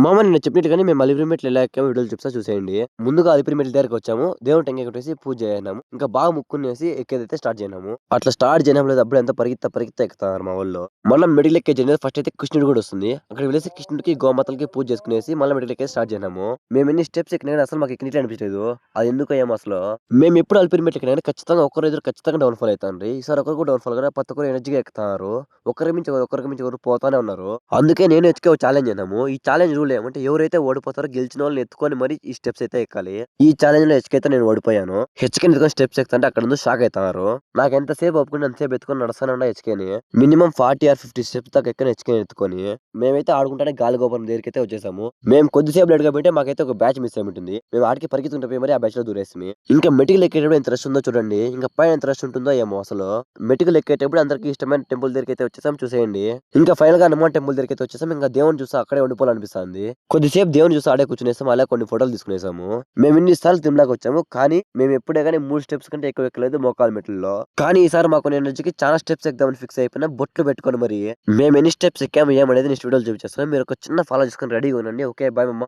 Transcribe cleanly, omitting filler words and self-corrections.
మామ నిన్న చెప్పినట్టుగానే మేము అలిపిరి మెట్లు ఎలా ఎక్కామో వీడియోలు చెప్తా చూసేయండి. ముందుగా అలిపిరి మెట్ల దగ్గరికి వచ్చాము. దేవుని టెంకాయ కొట్టేసి పూజ చేసినాము. ఇంకా బాగా ముక్కునేసి ఎక్కేదైతే స్టార్ట్ చేసినాము. అట్లా స్టార్ట్ చేయడం లేదు అప్పుడు ఎంత పరిగెత్తా ఎక్కుతున్నారు మా వాళ్ళు. మనం మెడికల్ ఎక్కే జర్నీ ఫస్ట్ అయితే కృష్ణుడు కూడా వస్తుంది. అక్కడికి వెళ్ళేసి కృష్ణుడికి గోమాతలకి పూజ చేసుకునేసి మళ్ళీ మెడికల్ ఎక్కే స్టార్ట్ చేసినాము. మేము ఎన్ని స్టెప్స్ ఎక్కినా అసలు మాకు ఎక్కినట్లే అనిపించలేదు. అది ఎందుకో ఏమో అసలు. మేము ఎప్పుడు అలిపిరి మెట్లు ఎక్కినా ఖచ్చితంగా ఒకరు ఖచ్చితంగా డౌన్ ఫాల్ అవుతాండ్రి. ఈసారి ఒకరు కూడా డౌన్ ఫాల్ కదా ప్రతి ఒక్కరు ఎనర్జీగా ఎక్కుతున్నారు. ఒకరికి మించి ఒకరు పోతానే ఉన్నారు. అందుకే నేను ఎత్తుకే ఛాలెంజ్ అయినాము. ఈ ఛాలెంజ్ రూల్ ఏమంటే ఎవరైతే ఓడిపోతారో గెలిచిన వాళ్ళని ఎత్తుకొని మరి ఈ స్టెప్స్ అయితే ఎక్కాలి. ఈ ఛాలెంజ్ లో హెచ్కైతే నేను ఓడిపోయాను. హెచ్కే ఎత్తుకొని స్టెప్స్ ఎక్కుతుంటే అక్కడ నుంచి షాక్ అవుతున్నారు. నాకు ఎంతసేపు ఒప్పుకుని అంతసేపు ఎత్తుకొని నడుస్తానే ఉన్నా హెచ్కేని. మినిమం 40 or 50 స్టెప్స్ దాకా ఎక్కని హెచ్కే ఎత్తుకొని మేమైతే ఆడుకుంటానే గాలి గోపురం దగ్గరికి అయితే వచ్చేసాము. మేము కొద్దిసేపు లేట్ గా పోయింటే మాకైతే ఒక బ్యాచ్ మిస్ అయి ఉంటుంది. మేము ఆడికి పరిగెత్తుకుంటే పోయి మరి ఆ బ్యాచ్ లో దూరేసి ఇంకా మెటికల్ ఎక్కేటప్పుడు ఎంత రష్ ఉందో చూడండి. ఇంకా పైన ఎంత రష్ ఉంటుందో ఏమో అసలు. మెటికల్ ఎక్కేటప్పుడు అందరికి ఇష్టమైన టెంపుల్ దగ్గరికి అయితే వచ్చేసాం చూసేయండి. ఇంకా ఫైనల్ గా హనుమాన్ టెంపుల్ దగ్గరికి అయితే వచ్చేసాం. ఇంకా దేవుని చూసి అక్కడే ఉండిపోవాలనిపిస్తుంది. కొద్దిసేపు దేవుని చూసి ఆడే కూర్చునేసాము. అలా కొన్ని ఫోటోలు తీసుకునేసాము. మేము ఇన్ని సార్లు తిరుమలకి వచ్చాము. కానీ మేము ఎప్పుడే కానీ 3 స్టెప్స్ కంటే ఎక్కువ ఎక్కలేదు మోకాలు మెట్లలో. కానీ ఈసారి మాకు ఎనర్జీకి చాలా స్టెప్స్ ఎక్దామని ఫిక్స్ అయిపోయినా బొట్లు పెట్టుకొని మరి మేము ఎన్ని స్టెప్స్ ఎక్కాము ఏమనేది నెక్స్ట్ వీడియోలో చూపించేస్తాను. మీరు ఒక చిన్న ఫాలో చేసుకొని రెడీగా ఉండండి. ఓకే బాయ్ మమ్మ.